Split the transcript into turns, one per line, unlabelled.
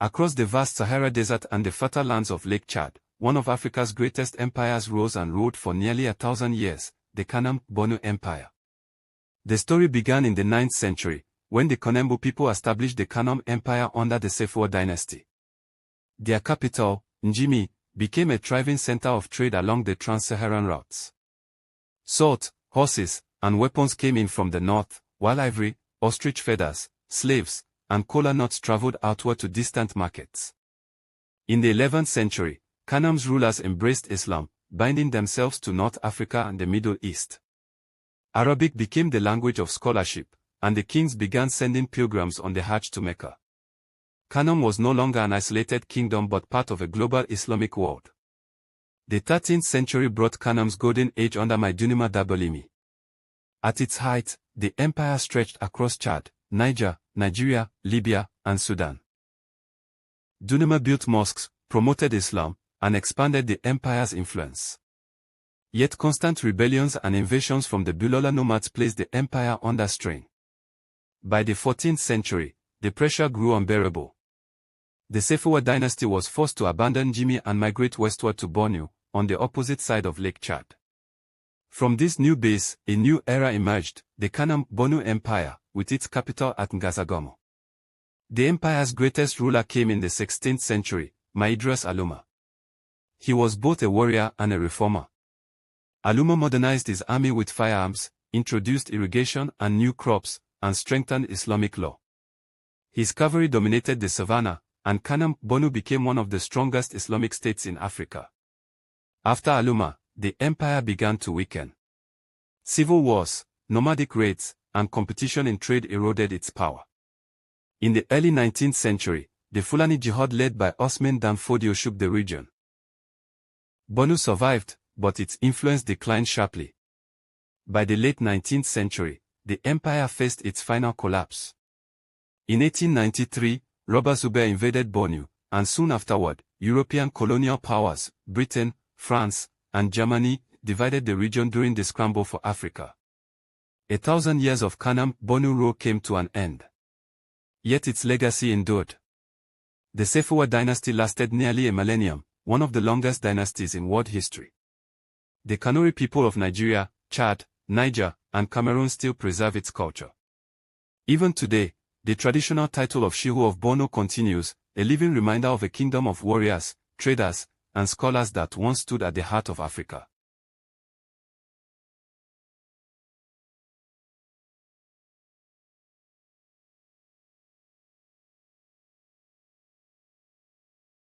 Across the vast Sahara Desert and the fertile lands of Lake Chad, one of Africa's greatest empires rose and ruled for nearly 1,000 years, the Kanem Bornu Empire. The story began in the 9th century, when the Kanembu people established the Kanem Empire under the Sefwa dynasty. Their capital, Njimi, became a thriving center of trade along the trans-Saharan routes. Salt, horses, and weapons came in from the north, while ivory, ostrich feathers, slaves, and kola nuts traveled outward to distant markets. In the 11th century, Kanem's rulers embraced Islam, binding themselves to North Africa and the Middle East. Arabic became the language of scholarship, and the kings began sending pilgrims on the Hajj to Mecca. Kanem was no longer an isolated kingdom but part of a global Islamic world. The 13th century brought Kanem's golden age under Maidunima Dabolimi. At its height, the empire stretched across Chad, Niger, Nigeria, Libya, and Sudan. Dunima built mosques, promoted Islam, and expanded the empire's influence. Yet constant rebellions and invasions from the Bulola nomads placed the empire under strain. By the 14th century, the pressure grew unbearable. The Sefwa dynasty was forced to abandon Njimi and migrate westward to Bornu, on the opposite side of Lake Chad. From this new base, a new era emerged, the Kanem Bornu Empire, with its capital at Ngazagomo. The empire's greatest ruler came in the 16th century, Maidres Aluma. He was both a warrior and a reformer. Aluma modernized his army with firearms, introduced irrigation and new crops, and strengthened Islamic law. His cavalry dominated the savannah, and Kanem Bornu became one of the strongest Islamic states in Africa. After Aluma, the empire began to weaken. Civil wars, nomadic raids, and competition in trade eroded its power. In the early 19th century, the Fulani Jihad led by Osman Dan Fodio shook the region. Bornu survived, but its influence declined sharply. By the late 19th century, the empire faced its final collapse. In 1893, Robert Zubair invaded Bornu, and soon afterward, European colonial powers, Britain, France, and Germany, divided the region during the scramble for Africa. 1,000 years of Kanem Bornu rule came to an end. Yet its legacy endured. The Sefwa dynasty lasted nearly a millennium, one of the longest dynasties in world history. The Kanuri people of Nigeria, Chad, Niger, and Cameroon still preserve its culture. Even today, the traditional title of Shehu of Bornu continues, a living reminder of a kingdom of warriors, traders, and scholars that once stood at the heart of Africa.